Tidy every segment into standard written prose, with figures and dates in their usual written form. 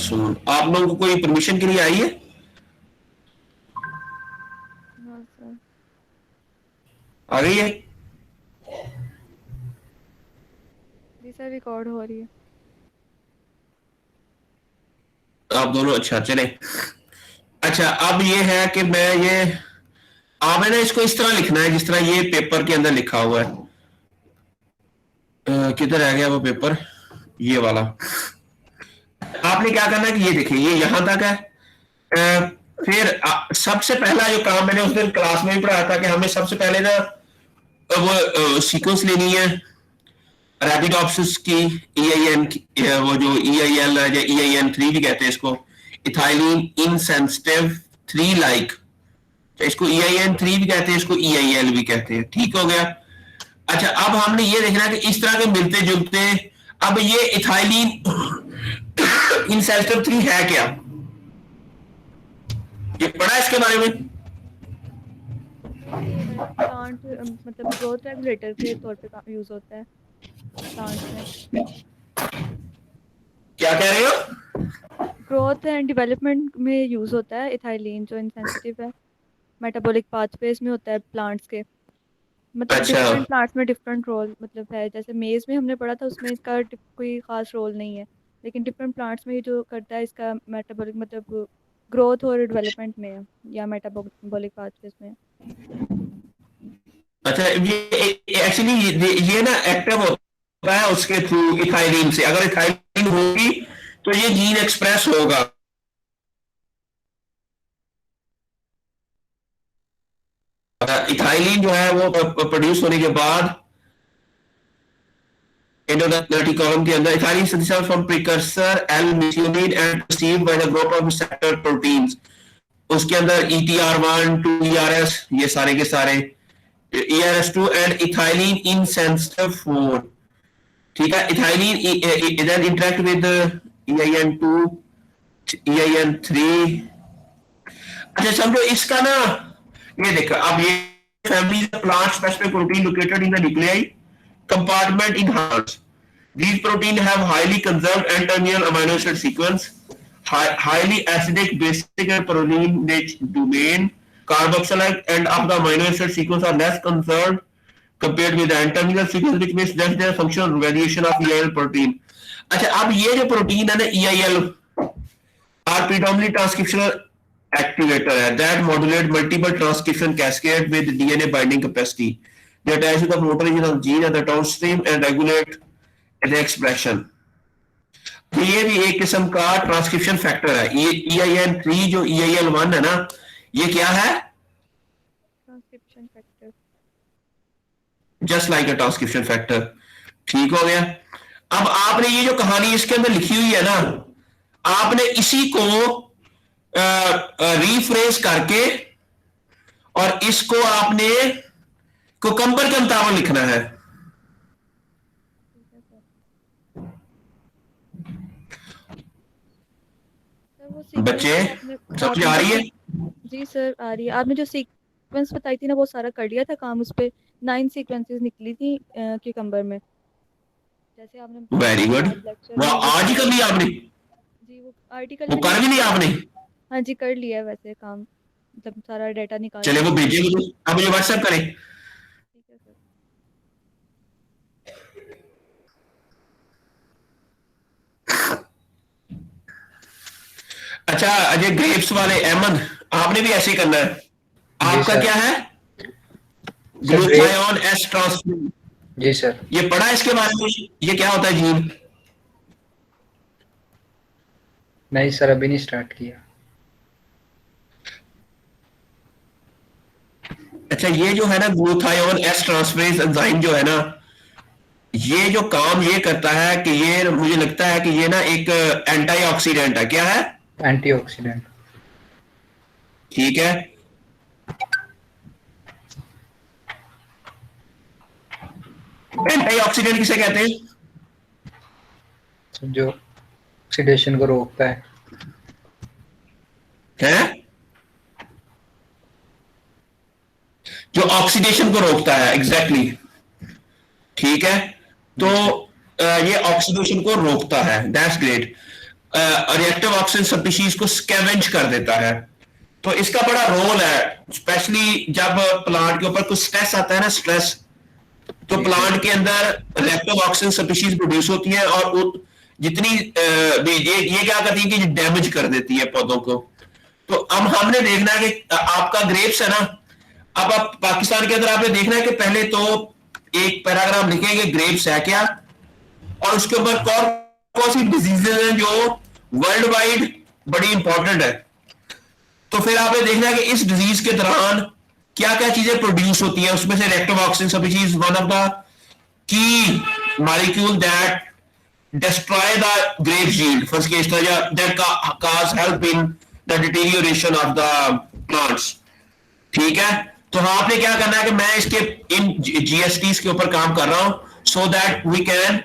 सून। आप लोगों को कोई परमिशन के लिए आई है? हाँ सर। आ गई है? जी सर, रिकॉर्ड हो रही है। आप दोनों, अच्छा चले। अच्छा, अब ये है कि मैं ये, आपने ना इसको इस तरह लिखना है जिस तरह ये पेपर के अंदर लिखा हुआ है। किधर रह गया वो पेपर, ये वाला। आपने क्या करना है कि ये देखिए, ये यहां तक है। अ, फिर सबसे पहला जो काम मैंने उस दिन क्लास में भी पढ़ाया था कि हमें सबसे पहले ना वो सीक्वेंस लेनी है रैपिडोप्सिस की, EIN की, वो जो EIL है या EIN3 भी कहते हैं इसको, इथाइलिन इनसेंसिटिव 3 लाइक। इसको EIN3 भी कहते हैं, इसको EIL भी कहते हैं। ठीक हो गया। अच्छा, अब हमने ये देखना कि इस तरह के मिलते जुलते, अब ये इथाइलिन इनसेंसिटिव 3 है क्या, ये पढ़ा इसके बारे में? सर ये प्लांट मतलब ग्रोथ रेगुलेटर के तौर पे यूज होता है प्लांट्स में। क्या कह रहे हो? ग्रोथ एंड डेवलपमेंट में यूज होता है इथाइलिन, जो इंसेंसिटिव है। मेटाबॉलिक पाथवेज में होता है प्लांट्स के। मतलब अच्छा डिफरेंट प्लांट्स में डिफरेंट रोल मतलब है। जैसे मेज में हमने पढ़ा था, उसमें इसका कोई खास रोल नहीं है। लेकिन डिफरेंट प्लांट्स में ये जो करता है, इसका मेटाबॉलिक मतलब ग्रोथ और डेवलपमेंट में है, या मेटाबॉलिक पाथवेज में है। अच्छा, ये एक्चुअली ये ना एक्टिव होता है उसके थ्रू इथाइलिन से। अगर इथाइलिन होगी तो ये जीन एक्सप्रेस होगा। इथाइलिन जो है वो प्रोड्यूस होने के बाद एंडोडर्मिक कॉलम के अंदर ethylene synthesised from precursor L methionine and perceived by the group of receptor proteins. उसके अंदर ETR1 2 ERS, ये सारे के सारे ERS2 एंड इथाइलिन इनसेंसिटिव 4। ठीक है, ethylene then interact with EIN2 EIN3। अच्छा समझो इसका ना, ये देखो अब ये family plant specific protein located in the nuclei compartment in hearts. These proteins have highly conserved N-terminal amino acid sequence, highly acidic basic and protein domain, carboxylate and of the amino acid sequence are less conserved compared with the N-terminal sequence, which means that there is functional variation of EIL protein. अच्छा, अब ये जो protein है ना EIL are predominantly transcriptional activator है that modulate multiple transcription cascade with DNA binding capacity. They attach to the protein of gene at the downstream and regulate the expression. तो ये भी एक किस्म का ट्रांसक्रिप्शन फैक्टर है। ये EIN3 जो EIL1 है ना, ये क्या है? Transcription factor. जस्ट लाइक अ ट्रांसक्रिप्शन फैक्टर। ठीक हो गया। अब आपने ये जो कहानी इसके अंदर लिखी हुई है ना, आपने इसी को रीफ्रेज करके और इसको आपने कुकम्बर के मुताबिक लिखना है। ठीक है सर। सर वो सीक्वेंस बच्चे जो आपने समझ आपने आ जो रही है? जी सर आ रही है। आपने जो सीक्वेंस बताई थी ना, वो सारा कर लिया था काम उस पे। 9 सीक्वेंसेस निकली थी क्यूकम्बर में, जैसे आपने वेरी गुड। लास्ट लेक्चर वो में वो आज ही कर बताया लिया था। आपने? जी वो आर्टिकल वो मैंने कर भी लिख लिया लिया है। आपने? हाँ जी, कर लिया है वैसे काम। मतलब सारा डाटा निकाल चले लिया वो मैंने। भेजिए मुझे, अब मुझे व्हाट्सएप करें। ठीक है सर। अच्छा अजय, ग्रेप्स वाले अहमद, आपने भी ऐसे ही करना है। जी आपका सर। क्या है? Sir grape. Glutathione S transfer. जी सर। ये पढ़ा है इसके बारे में, ये क्या होता है जीन? नहीं सर, अभी नहीं स्टार्ट किया। अच्छा, ये जो है ना ग्लूथायोन एस ट्रांसफरेज एंजाइम जो है ना, ये जो काम ये करता है कि ये मुझे लगता है कि ये ना एक एंटीऑक्सीडेंट है। क्या है? एंटीऑक्सीडेंट। ठीक है। एंटीऑक्सीडेंट किसे कहते हैं? जो ऑक्सीडेशन को रोकता है। हैं? जो ऑक्सीडेशन को रोकता है, एग्जैक्टली exactly. ठीक है। तो जी सर। ये ऑक्सीडेशन को रोकता है, that's great. Reactive oxygen species को स्कैवेंज कर देता है। तो इसका बड़ा रोल है, स्पेशली जब प्लांट के ऊपर कुछ स्ट्रेस आता है ना, स्ट्रेस, तो जी, प्लांट के अंदर रिएक्टिव ऑक्सीजन स्पीशीज प्रोड्यूस होती है और जितनी ये क्या करती है कि डैमेज कर देती है पौधों को। तो अब हमने देखना है कि आपका ग्रेप्स है ना, अब आप पाकिस्तान के अंदर आपने देखना है कि पहले तो एक पैराग्राफ लिखेंगे ग्रेप्स है क्या, और उसके ऊपर कौन कौन सी डिजीजेज हैं जो वर्ल्ड वाइड बड़ी इंपॉर्टेंट है। तो फिर आपने देखना है कि इस डिजीज के दौरान क्या क्या चीजें प्रोड्यूस होती है, उसमें से reactive oxygen species one of the key molecule that destroy the grape yield, first case that cause help in the deterioration of the plants। ठीक है, तो आपने क्या करना है कि मैं इसके इन जीएसटीज के ऊपर काम कर रहा हूं so that we can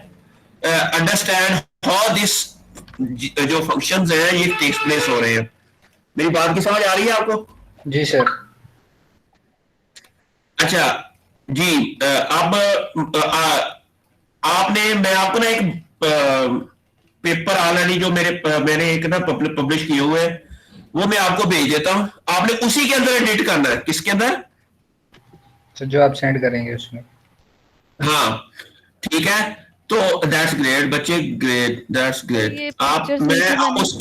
understand how this जो फंक्शंस हैं ये टेक्स प्लेस हो रहे हैं। मेरी बात की समझ आ रही है आपको? जी सर। अच्छा जी, अब आपने, मैं आपको ना एक पेपर ऑलरेडी जो मैंने एक ना पब्लिश किए हुए हैं वो मैं आपको भेज देता हूं, आपने उसी के अंदर एडिट करना है। किसके अंदर? तो जो आप सेंड करेंगे उसमें। हाँ ठीक है, तो दैट्स ग्रेट बच्चे, ग्रेट, दैट्स ये ग्रेट। आप पिक्चर्स ली मैं थी आप मैंने, उस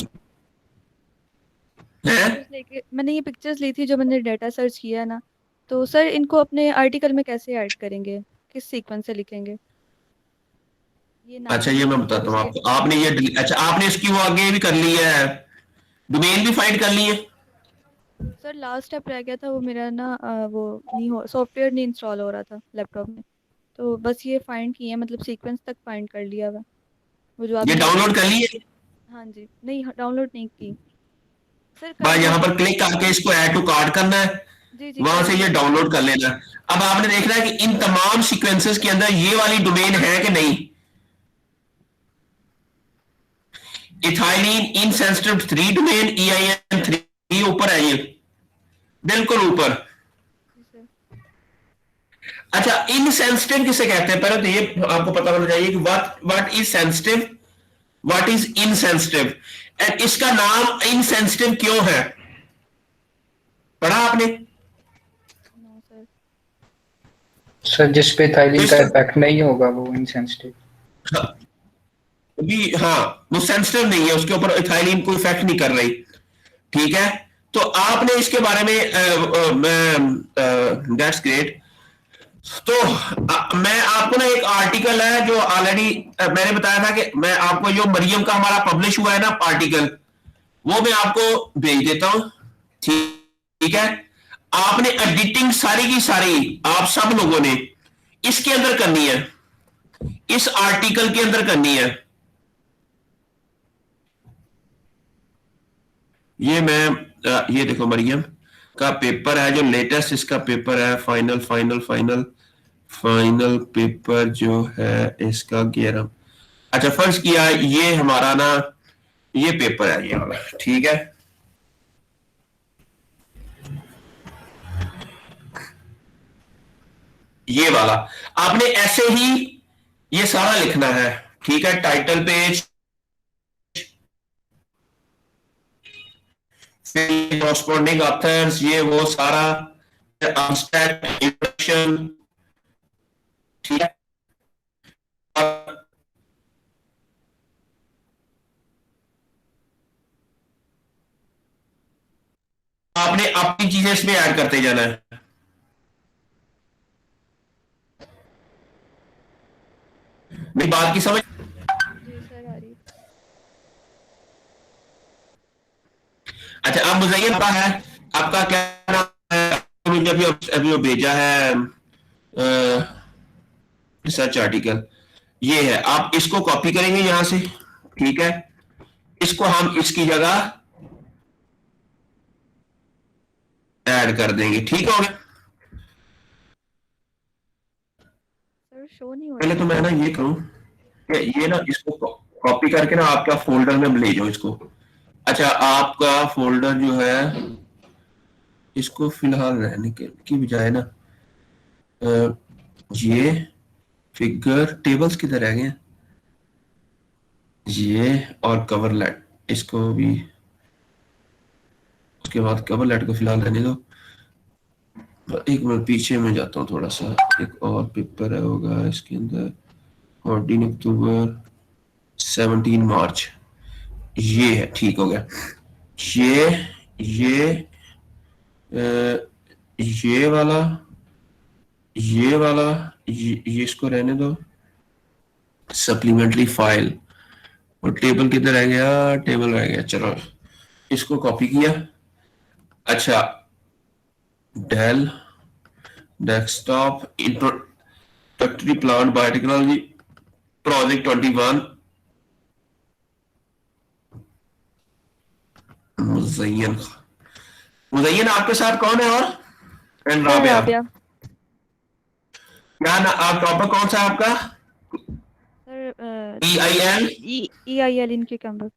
हैं? मैंने ये पिक्चर्स ली थी जो मैंने डेटा सर्च किया है ना, तो सर इनको अपने आर्टिकल में कैसे ऐड करेंगे, किस सीक्वेंस से लिखेंगे? ये अच्छा 90 ये मैं मिनट बताता हूँ से आपको, आपने ये अच्छा आपने इसकी वो आगे भी कर ली है, डोमेन भी फाइंड कर ली है? सर लास्ट स्टेप रह गया था वो मेरा ना, वो नहीं हो, सॉफ्टवेयर नहीं इंस्टॉल हो रहा था लैपटॉप में, तो बस ये फाइंड किए हैं, मतलब सीक्वेंस तक फाइंड कर लिया हुआ, वो जो ये आपने डाउनलोड कर ली है? हाँ जी, नहीं डाउनलोड नहीं की सर, कर बस यहाँ लूँगी। पर क्लिक करके इसको ऐड टू कार्ट करना है, जी जी वहां कर से ये लिया। डाउनलोड कर लेना है। अब आपने देखना है कि इन तमाम सीक्वेंसेस के अंदर ये वाली डोमेन है कि नहीं। इथाइलिन इनसेंसिटिव 3 डोमेन EIN 3 ऊपर है, ये बिल्कुल ऊपर। जी सर। अच्छा इनसेंसिटिव किसे कहते हैं, पहले तो ये आपको पता होना चाहिए कि what is sensitive, what is insensitive, and इसका नाम इनसेंसिटिव क्यों है, पढ़ा आपने? No sir. सर जिस पे थाइलिन का इसका इफेक्ट नहीं होगा वो इनसेंसिटिव। भी हाँ, वो सेंसिटिव नहीं है, उसके ऊपर इथाइलिन कोई इफेक्ट नहीं कर रही। ठीक है, तो आपने इसके बारे में दैट्स ग्रेट। तो मैं आपको ना एक आर्टिकल है जो ऑलरेडी मैंने बताया था कि मैं आपको जो मरियम का हमारा पब्लिश हुआ है ना आर्टिकल, वो मैं आपको भेज देता हूं। ठीक है, आपने एडिटिंग सारी की सारी आप सब लोगों ने इसके अंदर करनी है, इस आर्टिकल के अंदर करनी है। ये मैं ये देखो मरियम का पेपर है जो लेटेस्ट इसका पेपर है, final final final final paper जो है इसका 11। अच्छा फर्ज किया ये हमारा ना ये पेपर है ये वाला, ठीक है। ये वाला आपने ऐसे ही ये सारा लिखना है, ठीक है। टाइटल पेज, फिर कॉरस्पॉन्डिंग ऑथर्स, ये वो सारा, एब्स्ट्रैक्ट, इंट्रोडक्शन, ठीक है। और आपने अपनी चीजें इसमें ऐड करते जाना है। मेरी बात की समझ? जी सर आ रही है। अच्छा अब मुझे पता है आपका क्या नाम है, मुझे अभी अभी वो भेजा है रिसर्च आर्टिकल, ये है। आप इसको कॉपी करेंगे यहां से, ठीक है। इसको हम इसकी जगह ऐड कर देंगे, ठीक हो गया। सर शो नहीं हो रहा पहले तो है। मैं ना ये करूं कि ये ना इसको कॉपी करके ना आपका फोल्डर में ले जाओ इसको। अच्छा आपका फोल्डर जो है इसको फिलहाल रहने के की बजाय ना ये फिगर टेबल्स किधर रह गए, ये और कवर लेट, इसको भी, उसके बाद कवर लेटर को फिलहाल रहने दो। एक मिनट पीछे में जाता हूँ थोड़ा सा, एक और पेपर है होगा इसके अंदर, 14 अक्टूबर 17 मार्च, ये है, ठीक हो गया। ये ये वाला, ये वाला, ये इसको रहने दो। सप्लीमेंट्री फाइल, और टेबल किधर रह गया, टेबल रह गया, चलो इसको कॉपी किया। अच्छा, Dell desktop introductory plant biotechnology project 21, Muzayyan. Muzayyan आपके साथ कौन है? और एंड सर राबिया। राबिया। क्या ना, आप टॉपर कौन सा है आपका? सर EIL EIL इन क्यूकम्बर।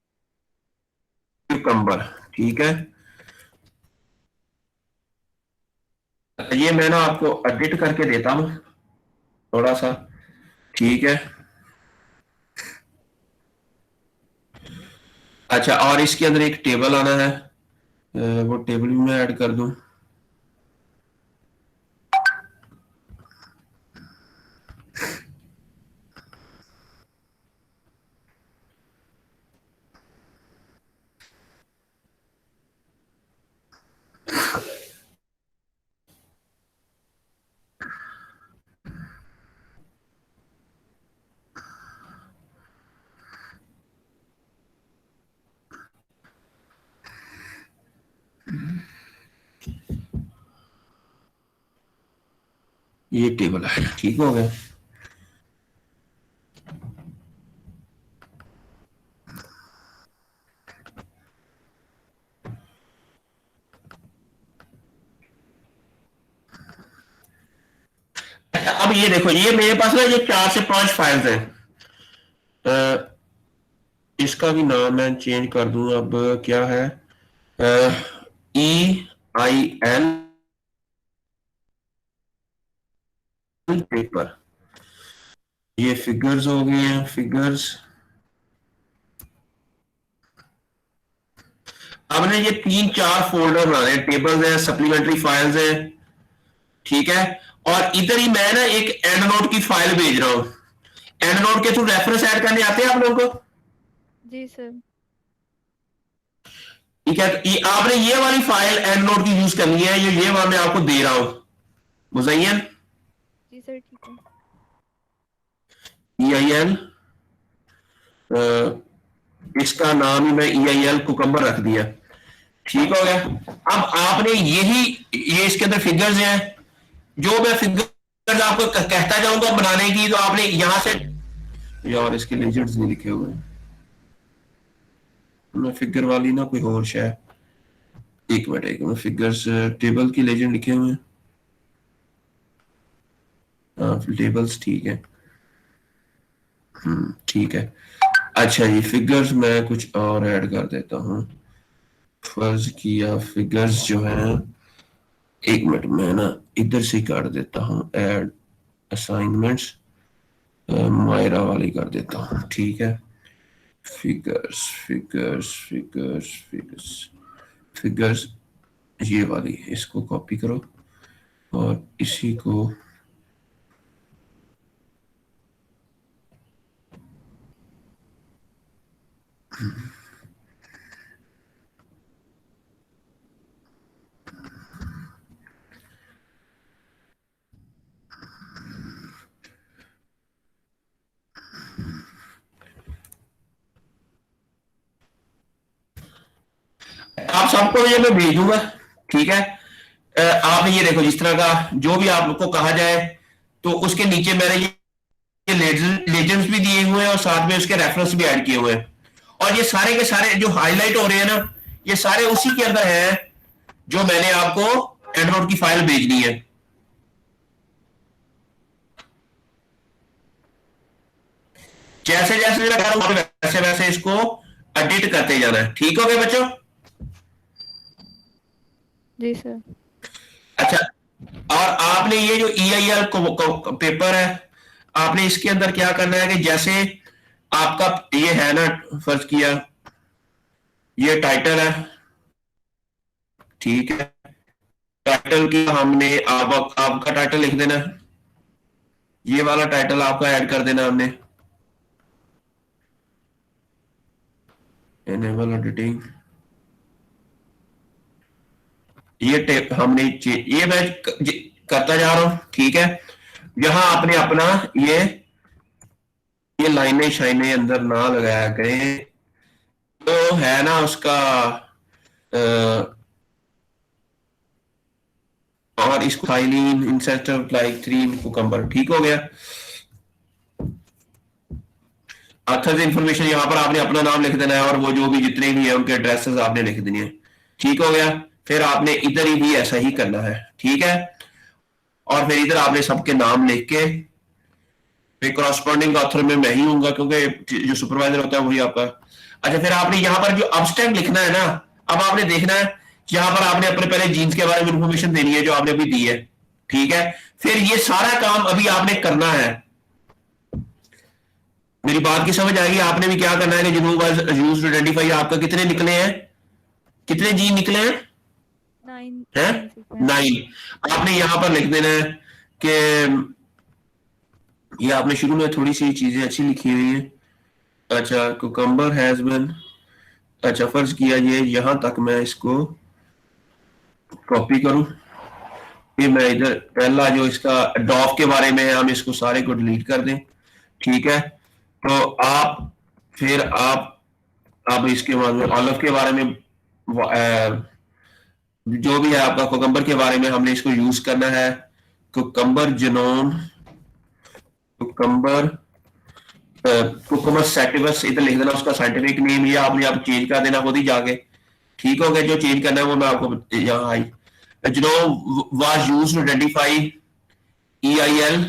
क्यूकम्बर, ठीक है। ये मैं ना आपको एडिट करके देता हूँ थोड़ा सा, ठीक है। अच्छा, और इसके अंदर एक टेबल आना है, वो टेबल भी मैं ऐड कर दूं। ये टेबल है, ठीक हो गया। अब ये देखो, ये मेरे पास ना ये 4 से 5 फाइल्स हैं। इसका भी नाम मैं चेंज कर दूं, अब क्या है, EIL पेपर। ये फिगर्स हो गए हैं, फिगर्स। अब ने ये 3-4 फोल्डर बनाने, टेबल्स हैं, सप्लीमेंट्री फाइल्स हैं, ठीक है। और इधर ही मैं ना एक एंड नोट की फाइल भेज रहा हूं। एंड नोट के थ्रू रेफरेंस ऐड करने आते हैं आप लोगों को? जी सर। ठीक है, तो ये आपने ये वाली फाइल एंड नोट की यूज करनी है, ये मैं आपको दे रहा हूं, मुज़य्यन। जी सर ठीक है। EIL, इसका नाम ही मैं EIL कुकम्बर रख दिया, ठीक हो गया। अब आपने यही, ये इसके अंदर फिगर्स हैं, जो मैं फिगर्स आपको कहता जाऊंगा बनाने की, तो आपने यहां से, यार इसके लेजेंड्स नहीं लिखे हुए हैं, मैं फिगर वाली ना कोई और शायद, एक मिनट, फिगर्स टेबल की लेजेंड लिखे हुए हैं, हाँ टेबल्स, ठीक है, ठीक है। अच्छा, ये फिगर्स मैं कुछ और ऐड कर देता हूँ। फर्ज किया फिगर्स जो है, एक मिनट मैं ना इधर से कर देता हूँ, ऐड असाइनमेंट्स, मायरा वाली कर देता हूँ, ठीक है। Figures figures figures figures figures, ये वाली, इसको कॉपी करो और इसी को आप सबको ये मैं भेजूंगा, ठीक है। आपने ये देखो, जिस तरह का जो भी आपको कहा जाए, तो उसके नीचे मैंने ये लेजेंड्स भी दिए हुए हैं और साथ में उसके रेफरेंस भी ऐड किए हुए हैं। और ये सारे के सारे जो हाईलाइट हो रहे हैं ना, ये सारे उसी के अंदर है जो मैंने आपको एंड्रॉइड की फाइल भेजनी है। जैसे जैसे मैं कर रहा हूं वैसे वैसे इसको एडिट करते जाना है, ठीक हो गया बच्चों? जी सर। अच्छा, और आपने ये जो EIL पेपर है, आपने इसके अंदर क्या करना है कि जैसे आपका ये है ना, फर्ज किया ये टाइटल है, ठीक है। टाइटल की हमने आपका टाइटल लिख देना, ये वाला टाइटल आपका ऐड कर देना हमने, एनेबल एडिटिंग। हमने ये मैं करता जा रहा हूं, ठीक है। यहां आपने अपना ये लाइनें शाइनें अंदर ना लगाया करें, तो है ना उसका और इसको थाइलीन इंसेक्टर लाइक 3 कुकम्बर, ठीक हो गया। अथर्स इंफॉर्मेशन यहाँ पर आपने अपना नाम लिख देना है और वो जो भी जितने भी है उनके एड्रेसेस आपने लिख देने हैं, ठीक हो गया। फिर आपने इधर ही भी ऐसा ही करना है, ठीक है। और फिर इधर आपने सबके नाम लिख के, फिर करस्पॉन्डिंग ऑथर में मैं ही हूंगा क्योंकि जो सुपरवाइजर होता है वही आपका। अच्छा, फिर आपने यहाँ पर जो अब्स्ट्रैक्ट लिखना है ना, अब आपने देखना है यहाँ पर आपने अपने पहले जीन्स के बारे में इंफॉर्मेशन देनी है जो आपने अभी दी है, ठीक है। फिर ये सारा काम अभी आपने करना है। मेरी बात की समझ आएगी? आपने भी क्या करना है कि जिन्होंने यूज्ड टू आइडेंटिफाई आपका कितने निकले हैं, कितने जीन निकले हैं? 9। आपने यहां पर लिख देना है कि ये आपने शुरू में थोड़ी सी चीजें अच्छी लिखी हुई है। अच्छा, कुकम्बर हैज बीन, अच्छा फर्ज किया ये यहां तक मैं इसको कॉपी करूं, ये मैं इधर पहला जो इसका डॉफ के बारे में है हम इसको सारे को डिलीट कर दें, ठीक है। तो फिर आप इसके बाद में ऑलिव के बारे में जो भी है आपका कुकम्बर के बारे में हमने इसको यूज करना है। कुकम्बर जिनोम, कुकम्बर सैटिवस इधर लिख देना उसका साइंटिफिक नेम, ये आपने आप चेंज कर देना खुद ही जाके, ठीक हो गया। जो चेंज करना है वो मैं आपको यहाँ आई, genome was used to identify EIL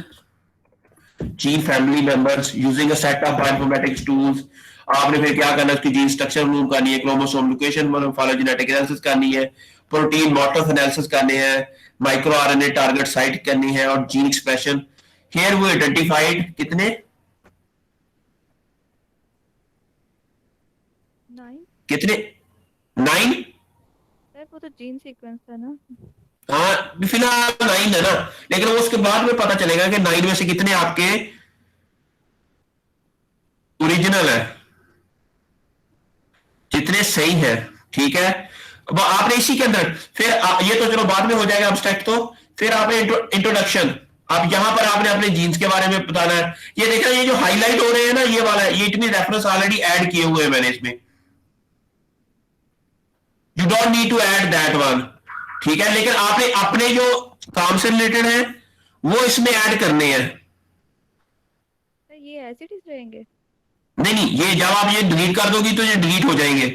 gene family members using a set of bioinformatics tools. आपने फिर क्या करना है, उसकी जीन स्ट्रक्चर मालूम करनी है, क्रोमोसोम लोकेशन फाइलोजेनेटिक एनालिसिस करनी है, प्रोटीन मोटिफ एनालिसिस करने हैं, माइक्रो RNA टारगेट साइट करनी है और जीन एक्सप्रेशन। हियर वो आइडेंटिफाइड कितने 9 कितने 9। सर, वो तो जीन सीक्वेंस था ना। हाँ फिलहाल 9 है ना, लेकिन वो उसके बाद में पता चलेगा कि 9 में से कितने आपके ओरिजिनल है, जितने सही है, ठीक है। अब आपने इसी के अंदर फिर ये तो चलो बाद में हो जाएगा अब्स्ट्रैक्ट, तो फिर आपने इंट्रोडक्शन, अब यहां पर आपने अपने जीन्स के बारे में बताना है। ये देखना, ये जो हाईलाइट हो रहे हैं ना, ये वाला ये इतनी रेफरेंस ऑलरेडी ऐड किए हुए हैं मैंने इसमें, you don't need to add that one, ठीक है। लेकिन आपने अपने जो काम से रिलेटेड है वो इसमें ऐड करने हैं। सर, ये एज इट इज रहेंगे? नहीं, ये जब आप ये डिलीट कर दोगी तो ये डिलीट हो जाएंगे।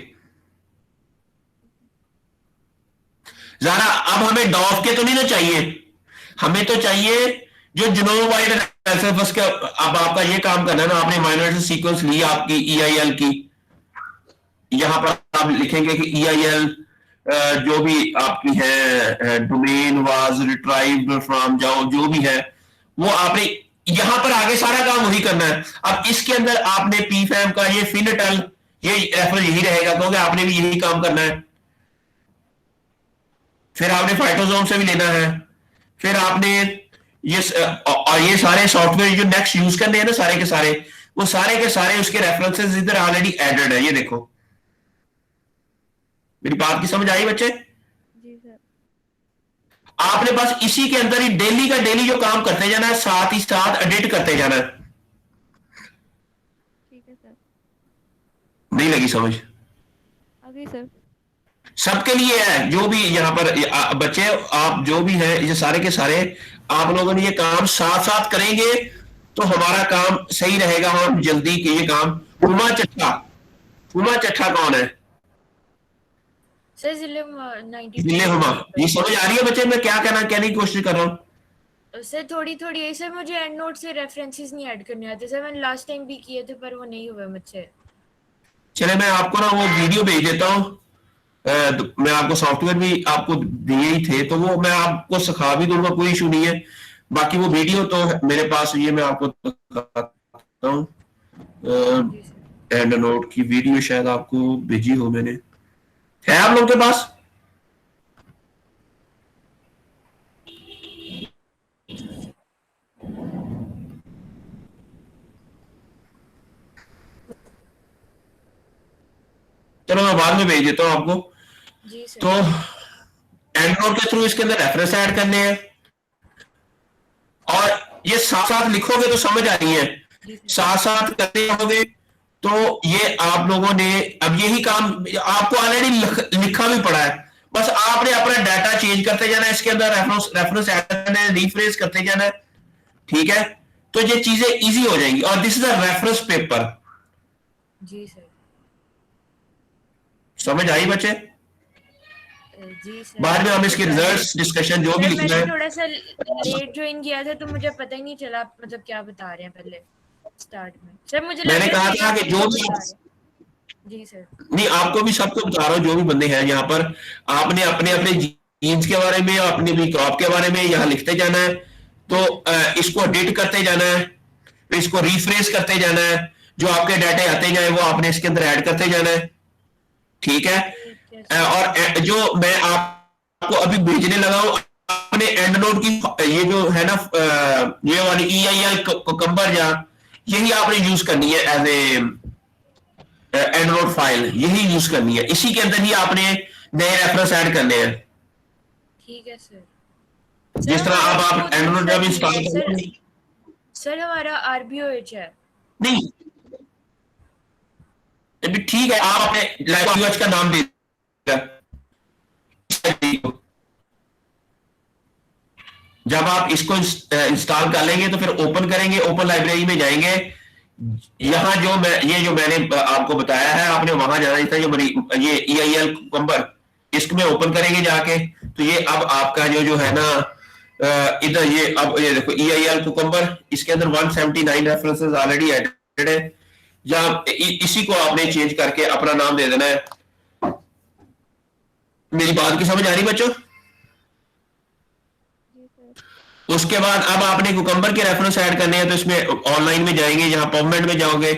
जरा अब हमें डॉफ के तो नहीं ना चाहिए, हमें तो चाहिए जो जिनोम वाइड एनालिसिस के। अब आपका ये काम करना है ना, आपने माइनर सीक्वेंस ली आपकी EIL की, यहां पर आप लिखेंगे कि EIL जो भी आपकी है डोमेन वाज रिट्राइव्ड फ्रॉम, जो भी है वो आपने यहां पर आगे सारा काम वही करना है। अब इसके अंदर आपने PFAM का ये फिनटल, ये रेफरेंस यही रहेगा क्योंकि आपने भी यही काम करना है। फिर आपने फाइटोसोम से भी लेना है, फिर आपने ये सारे सॉफ्टवेयर जो नेक्स्ट यूज करने हैं ना सारे के सारे, वो सारे के सारे उसके रेफरेंसेस इधर ऑलरेडी एडेड है। ये देखो, मेरी बात की समझ आई बच्चे? जी सर। आपने बस इसी के अंदर ही डेली का डेली जो काम करते जाना है, साथ ही साथ एडिट करते जाना है। ठीक है सर। नहीं लगी समझ? आ गई सर। सबके लिए है, जो भी यहाँ पर बच्चे आप जो भी है, ये सारे के सारे आप लोगों ने ये काम साथ साथ करेंगे तो हमारा काम सही रहेगा, हम जल्दी के ये काम। फुमा चट्ठा कौन है? सर जिले जिले हुमा। ये समझ आ रही है बच्चे मैं क्या कहने की कोशिश कर रहा हूँ? सर थोड़ी है सर, मुझे एंड नोट से रेफरेंसेस नहीं ऐड करने आते सर, मैंने लास्ट टाइम भी किए थे पर वो नहीं हुए मुझसे। चले मैं आपको ना वो वीडियो भेज देता हूँ, मैं आपको सॉफ्टवेयर भी आपको दिए ही थे तो वो मैं आपको सिखा भी दूंगा, कोई इशू नहीं है। बाकी वो वीडियो तो मेरे पास, ये मैं आपको दिखाता हूँ, एंड नोट की वीडियो शायद आपको भेजी हो मैंने। है आप लोगों के पास? चलो मैं बाद में भेज देता हूँ आपको। जी सर। तो एंड नोट के थ्रू इसके अंदर रेफरेंस ऐड करने हैं, और ये साथ साथ लिखोगे तो समझ आ रही है, जी सर। साथ साथ करते रहोगे तो ये आप लोगों ने अब यही काम आपको ऑलरेडी लिखा भी पड़ा है, बस आपने अपना डाटा चेंज करते जाना है, इसके अंदर रेफरेंस रेफरेंस ऐड करना है, रीफ्रेज करते जाना है, ठीक है? तो ये चीजें इजी हो जाएंगी। और this is a reference paper. जी सर। समझ आई बच्चे? जी सर। बाद में हम आपको इसके सारे रिजल्ट्स डिस्कशन जो भी सर लिखना मैंने है। थोड़ा सा लेट ज्वाइन किया था तो मुझे पता ही नहीं चला आप मतलब क्या बता रहे हैं पहले स्टार्ट में। सर मुझे लग मैंने रहा कहा है था आप कि जो मुझे भी, बता रहे हैं। जी सर। नहीं आपको भी सबको बता रहा हूँ, जो भी बंदे हैं यहाँ पर, आपने अपने अपने जीन्स के बारे में, अपने भी क्रॉप के बारे में यहाँ लिखते जाना है। तो इसको एडिट करते जाना है, फिर इसको रिफ्रेश करते जाना है, जो आपके डाटे आते जाए वो आपने इसके अंदर ऐड करते जाना है, ठीक है? ठीक है सर। और जो मैं आपको अभी भेजने लगा हूँ अपने एंड नोट की, ये जो है ना ये वाली EIL कंबर, या यही आपने यूज करनी है as a end note file, यही यूज करनी है, इसी के अंदर ही आपने नए रेफरेंस ऐड करने हैं। ठीक है सर। जिस तरह हमारा अब वो आप एंड नोट दूसरा जब चीज इंस्टॉल है सर। करेंगे, सर हमारा RBOH है। नहीं अभी ठीक है, आप अपने लैंग्वेज का नाम दे दीजिएगा। जब आप इसको इंस्टॉल कर लेंगे तो फिर ओपन करेंगे, ओपन लाइब्रेरी में जाएंगे, यहाँ जो मैंने आपको बताया है, आपने वहां जाना था, जो ये EIL कुकम्बर, इसको में ओपन करेंगे जाके, तो ये अब आपका जो है ना इधर ये अब ये देखो EIL कुकम्बर, इसके अंदर 179 रेफरेंसेस ऑलरेडी एडेड है, या इसी को आपने चेंज करके अपना नाम दे देना है। मेरी बात की समझ आ रही बच्चों? जी सर। उसके बाद अब आपने कुकम्बर के रेफरेंस ऐड करने हैं, तो इसमें ऑनलाइन में जाएंगे, यहाँ पबमेड में जाओगे,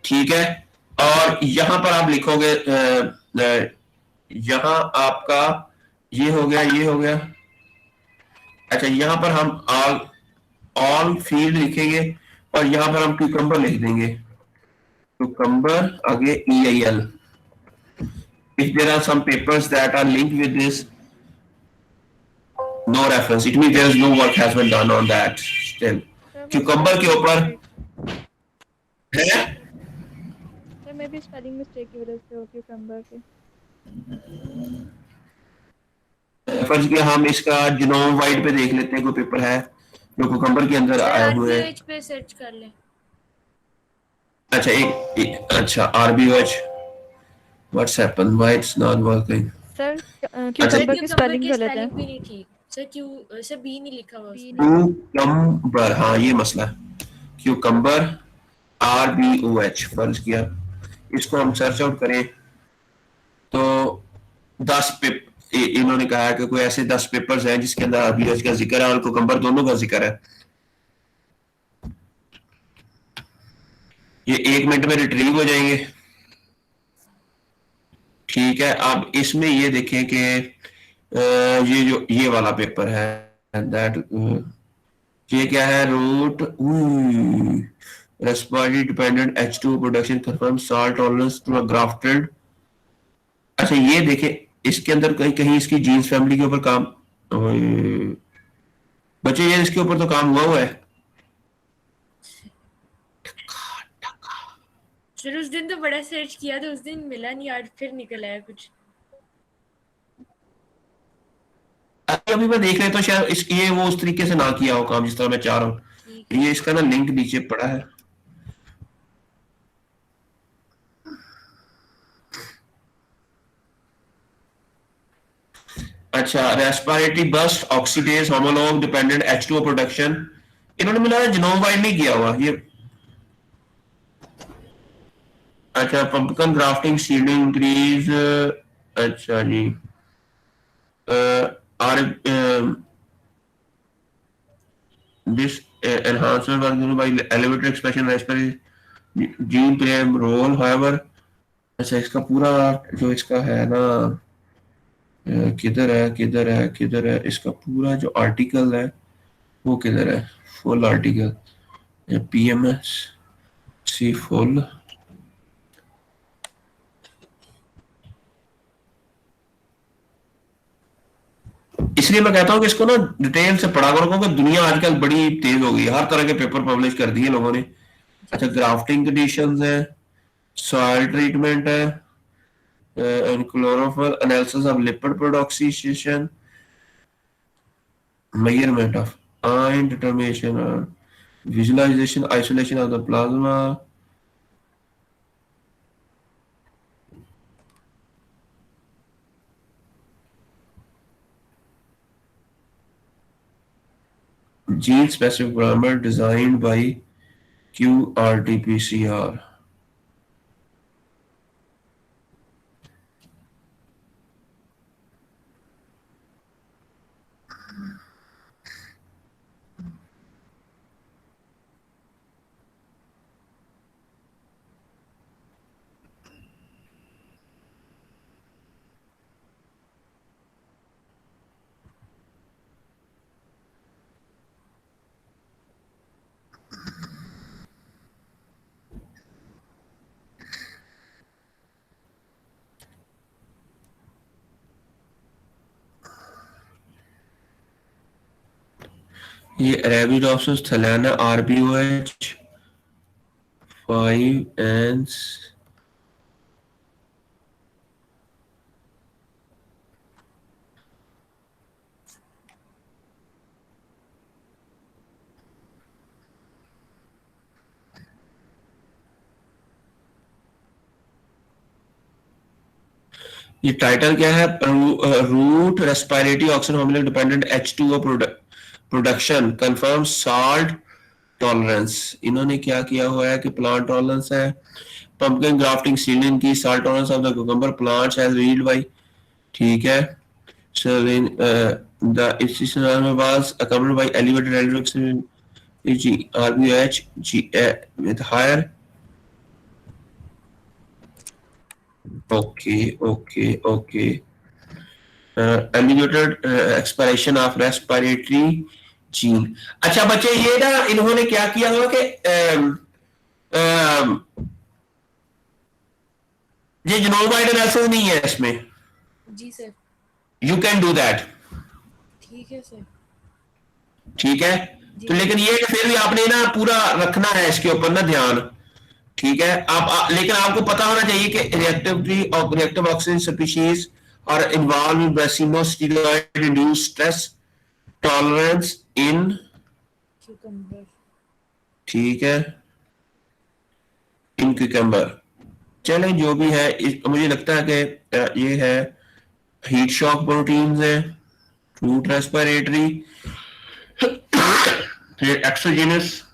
ठीक है? और यहां पर आप लिखोगे यहां आपका ये हो गया, ये हो गया। अच्छा, यहां पर हम ऑल फील्ड लिखेंगे, और यहां पर हम क्यूकम्बर लिख देंगे, क्यूकम्बर आगे EIL। if there are some papers that are linked with this, no reference, it means there is no work has been done on that still। Sir वो क्यूकम्बर के स्पेलिंग ऊपर मिस्टेक, है, sir मे भी spelling mistake की वजह से होती है कंबर के। फर्ज किया हम इसका जिनोम वाइड पे देख लेते हैं, कोई पेपर है जो कुकम्बर के अंदर सर आए हुए हैं। RBOH पे सर्च कर लें। अच्छा अच्छा RBOH, what's happen, why it's not working? Sir अच्छा, क्यूकम्बर की क्यूकम्बर स्पेलिंग की गलत है। स्पेलिंग भी नहीं ठीक। सर सर बी नहीं लिखा हुआ बी उसमें। नहीं। क्यूकम्बर, हाँ ये मसला है, क्यूकम्बर RBOH फर्ज किया, इसको हम सर्च आउट करें तो 10 इन्होंने कहा कि कोई ऐसे 10 पेपर्स हैं जिसके अंदर RBOH का जिक्र है और कुकम्बर दोनों का जिक्र है। ये 1 मिनट में रिट्रीव हो जाएंगे, ठीक है? अब इसमें ये देखें कि ये जो ये वाला पेपर है दैट, ये क्या है? Root respiratory dependent H2O production confirm salt tolerance to a grafted. अच्छा ये देखें, इसके अंदर कहीं कहीं इसकी जीन्स फैमिली के ऊपर काम, ओए, बच्चे ये इसके ऊपर तो काम हुआ है। सर उस दिन तो बड़ा सर्च किया था, उस दिन मिला नहीं, आज फिर निकल आया कुछ। अभी मैं देख रहा तो शायद ये वो उस तरीके से ना किया हो काम जिस तरह मैं चाह रहा हूँ। ठीक है। ये इसका ना लिंक नीचे पड़ा है। अच्छा, respiratory burst oxidase homolog dependent H2O production, इन्होंने मिला है जिनोम वाइड नहीं किया हुआ ये। अच्छा, पंपकन ग्राफ्टिंग सीडिंग इंक्रीज, अच्छा जी, are this enhancement was given by elevator expression respiratory gene play a role, however अच्छा इसका पूरा जो इसका है ना, किधर है इसका पूरा जो आर्टिकल है वो किधर है, फुल आर्टिकल पीएमएस सी फुल। इसलिए मैं कहता हूँ कि इसको ना डिटेल से पढ़ा करो, क्योंकि दुनिया आजकल बड़ी तेज हो गई है, हर तरह के पेपर पब्लिश कर दिए लोगों ने। अच्छा ग्राफ्टिंग कंडीशंस है, सॉइल ट्रीटमेंट है, chlorophyll analysis of lipid production, measurement of ion determination or visualization isolation of the plasma, gene specific parameter designed by QRT-PCR। ये Arabidopsis thaliana RBOH 5 and ये title क्या है, root respiratory oxygen homolic dependent H2O production confirm salt tolerance. इन्होंने क्या किया हुआ है कि प्लांट टॉलरेंस है, पंपकिन ग्राफ्टिंग सीलिंग की salt tolerance of the cucumber plants has read by, ठीक है। So when the institution was accompanied by elevated hydroxyl RBOH with higher okay elevated expiration of respiratory gene। अच्छा बच्चे ये ना इन्होंने क्या किया हुआ कि ये जिनोमाइड एनालिसिस नहीं है इसमें। जी sir. You can do that, ठीक है सर। ठीक है। तो लेकिन ये फिर भी आपने ना पूरा रखना है इसके ऊपर ना ध्यान, ठीक है। लेकिन आपको पता होना चाहिए कि रिएक्टिव ऑक्सीजन स्पीशीज और involve in brassinosteroid induced stress tolerance in cucumber, ठीक है, इन क्यूकम्बर। चलें जो भी है मुझे लगता है कि ये है हीट शॉक प्रोटीन्स है, रूट रेस्पिरेटरी, एक्सोजेनस,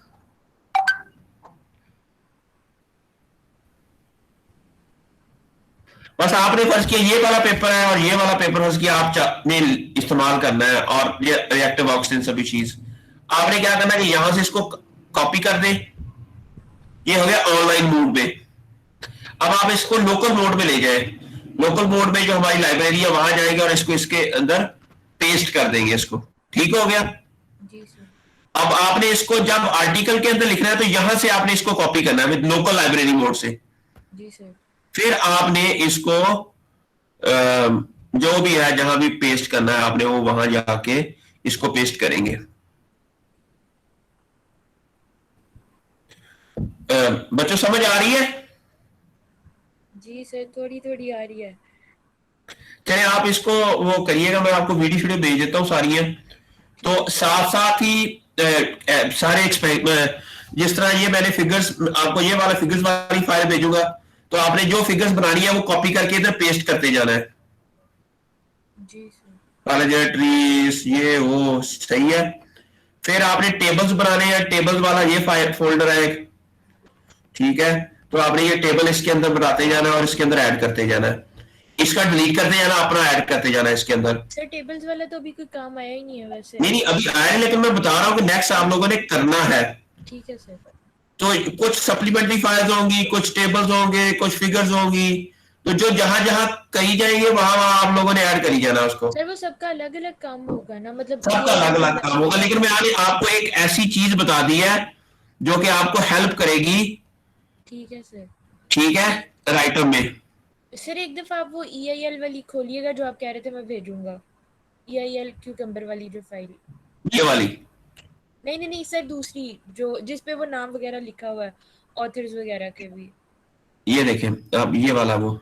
बस आपने फर्ज किया ये वाला पेपर है और ये वाला पेपर फर्ज किया आपने इस्तेमाल करना है, और ये रिएक्टिव ऑक्सीजन सभी चीज आपने क्या करना है कि यहां से इसको कॉपी कर दें, ये हो गया ऑनलाइन मोड में। अब आप इसको लोकल मोड में ले जाए, लोकल मोड में जो हमारी लाइब्रेरी है वहां जाएंगे और इसको इसके अंदर पेस्ट कर देंगे इसको, ठीक हो गया। जी सर। अब आपने इसको जब आर्टिकल के अंदर लिखना है तो यहां से आपने इसको कॉपी करना है विद लोकल लाइब्रेरी मोड से। जी सर। फिर आपने इसको जो भी है जहां भी पेस्ट करना है आपने वो वहां जाके इसको पेस्ट करेंगे। बच्चों समझ आ रही है? जी सर, थोड़ी थोड़ी आ रही है। चलिए आप इसको वो करिएगा, मैं आपको वीडियो भेज देता हूँ सारी है। तो साथ साथ ही सारे जिस तरह ये मैंने फिगर्स आपको ये वाला फिगर्स वाली फाइल भेजूंगा, तो आपने जो फिगर्स बनानी है वो कॉपी करके इधर पेस्ट करते जाना है। जी सर। ट्रीज ये वो सही है। फिर आपने टेबल्स बनाने हैं, टेबल्स वाला ये फोल्डर है एक, ठीक है। तो आपने ये टेबल इसके अंदर बनाते जाना है और इसके अंदर ऐड करते जाना है, इसका डिलीट करते जाना, अपना ऐड करते जाना है इसके अंदर। सर टेबल्स वाला तो अभी कोई काम आया ही नहीं है वैसे। नहीं अभी आया है, लेकिन मैं बता रहा हूँ कि नेक्स्ट आप लोगों ने करना है। ठीक है सर। तो कुछ सप्लीमेंट्री फाइल्स होंगी, कुछ टेबल्स होंगे, कुछ फिगर्स होंगी, तो जो जहां जहां कही जाएंगे वहां वहां आप लोगों ने ऐड करी जाना उसको। सर वो सबका अलग अलग काम होगा ना, मतलब सबका अलग अलग काम होगा, लेकिन मैंने आपको एक ऐसी चीज बता दी है जो कि आपको हेल्प करेगी, ठीक है सर। ठीक है, राइटर में। सर एक दफा आप वो EIL वाली खोलिएगा जो आप कह रहे थे, मैं भेजूंगा EIL क्यूकम्बर वाली जो फाइल। ये वाली नहीं नहीं नहीं सर, दूसरी जो जिस पे वो नाम वगैरह लिखा हुआ है, ऑथर्स वगैरह के भी। ये देखें, अब ये वाला वो,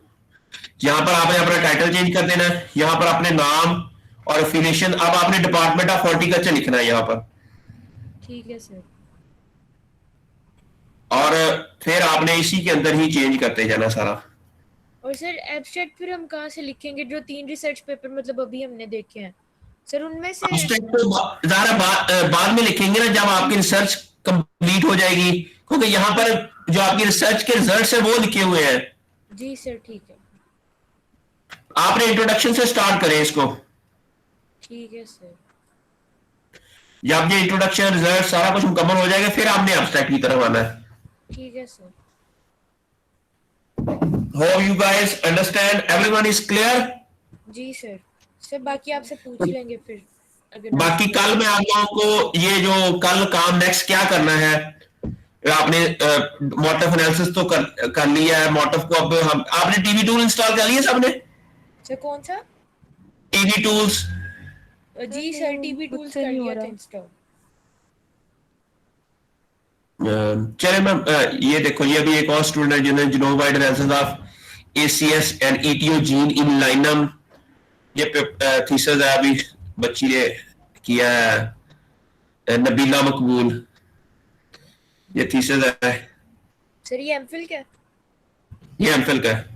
यहाँ पर आपने अपना टाइटल चेंज कर देना है, यहाँ पर अपने नाम और एफिलिएशन, अब आपने डिपार्टमेंट ऑफ हॉर्टिकल्चर लिखना है यहाँ पर, ठीक है सर। और फिर आपने इसी के अंदर ही चेंज करते जाना सारा। और सर एब्स्ट्रैक्ट फिर हम कहाँ से लिखेंगे? जो 3 रिसर्च पेपर मतलब अभी हमने देखे हैं सर, उनमें से एब्स्ट्रैक्ट तो ज़रा बाद में लिखेंगे ना, जब आपकी रिसर्च कंप्लीट हो जाएगी, क्योंकि यहाँ पर जो आपकी रिसर्च के रिजल्ट्स है वो लिखे हुए हैं। जी सर ठीक है। आपने इंट्रोडक्शन से स्टार्ट करें इसको, ठीक है सर। जब ये इंट्रोडक्शन रिजल्ट सारा कुछ मुकम्मल हो जाएगा फिर आपने एब्स्ट्रैक्ट की तरफ आना है। ठीक है sir. Hope you guys understand, everyone is clear? जी सर। सर बाकी आपसे पूछ लेंगे फिर अगर बाकी कल मैं आप लोगों को ये जो कल काम नेक्स्ट क्या करना है, आपने मोटिव एनालिसिस तो कर लिया है, मोटिव को अब हम आपने टीवी टूल इंस्टॉल कर लिया सबने? सर कौन सा? TV tools? जी सर टीवी खुद टूल्स से कर नहीं हो लिया था रहा। इंस्टॉल। चले मैं ये देखो, ये भी एक और स्टूडेंट है जिन्होंने genome-wide analysis of ACS and ETO gene in Linum, ये थीसिस है, अभी बच्ची ने किया है, नबीला मकबूल, ये थीसिस है। सर ये एमफिल क्या है? ये एमफिल का है।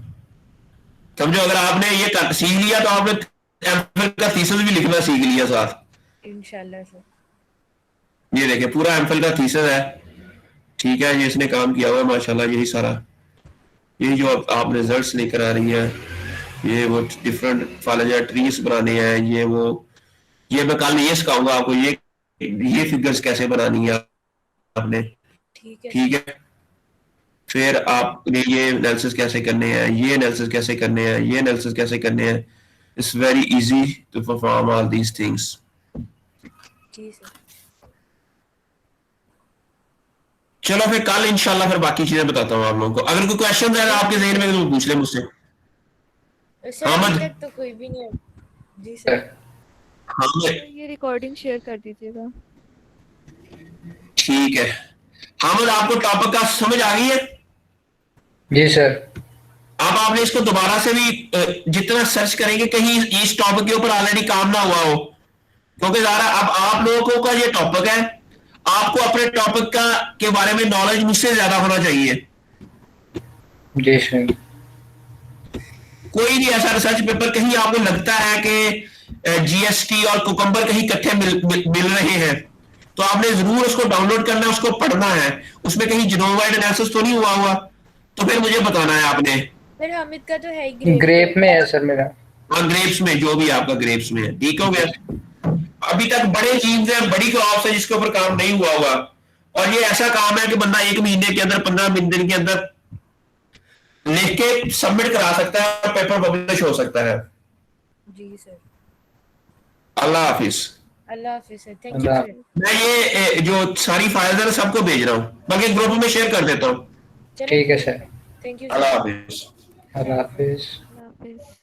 समझो अगर आपने ये सीख लिया तो आपने एमफिल का थीसिस भी लिखना सीख लिया साथ। इंशाल्लाह सर। ये देखिए पूरा एमफिल का थीसिस है, ठीक है, ये इसने काम किया हुआ है माशाल्लाह। यही सारा, यही जो आप रिजल्ट्स लेकर आ रही है, ये वो डिफरेंट फालजा ट्रीज बनाने हैं, ये वो, ये मैं कल ये सिखाऊंगा आपको, ये फिगर्स कैसे बनानी है आपने, ठीक है। ठीक है। फिर आपने ये एनालिसिस कैसे करने हैं, ये एनालिसिस कैसे करने हैं, ये एनालिसिस कैसे करने हैं। It's very easy to perform all these things. जी सर। चलो फिर कल इंशाल्लाह फिर बाकी चीजें बताता हूँ आप लोगों को। अगर कोई क्वेश्चन है आपके जहन में तो पूछ ले मुझसे। सर अहमद। अभी तक तो कोई भी नहीं है। जी सर। हाँ ये रिकॉर्डिंग शेयर कर दीजिएगा। ठीक है। हामिद, आपको टॉपिक का समझ आ गई है? जी सर। अब आपने इसको दोबारा से भी जितना सर्च करेंगे कहीं इस टॉपिक के ऊपर ऑलरेडी काम ना हुआ हो, क्योंकि ज़रा अब आप लोगों का ये टॉपिक है, आपको अपने टॉपिक का के बारे में नॉलेज मुझसे ज्यादा होना चाहिए। जी सर। कोई भी ऐसा रिसर्च पेपर कहीं आपको लगता है कि GST और कुकम्बर कहीं इकट्ठे मिल रहे हैं, तो आपने जरूर उसको डाउनलोड करना है, उसको पढ़ना है। उसमें कहीं जीनोम-वाइड एनालिसिस तो नहीं हुआ, तो फिर मुझे बताना है आपने। फिर हामिद का तो है ही ग्रेप में है सर मेरा। और ग्रेप्स में, जो भी आपका ग्रेप्स में है, ठीक हो गया। अभी तक बड़े चीज है, बड़ी क्रॉप्स है जिसके ऊपर काम नहीं हुआ हुआ, और ये ऐसा काम है कि बंदा 1 महीने के अंदर, 15 दिन के अंदर लिख के सबमिट करा सकता है और पेपर पब्लिश हो सकता है। जी सर। अल्लाह हाफिज। अल्लाह हाफिज सर। थैंक यू अल्लाह। सर। मैं ये जो सारी फाइल्स है सबको भेज रहा हूँ, बाकी ग्रुप में शेयर कर देता हूँ। ठीक है सर। थैंक यू अल्लाह सर। हाफिज। अल्लाह हाफिज। अल्लाह हाफिज़।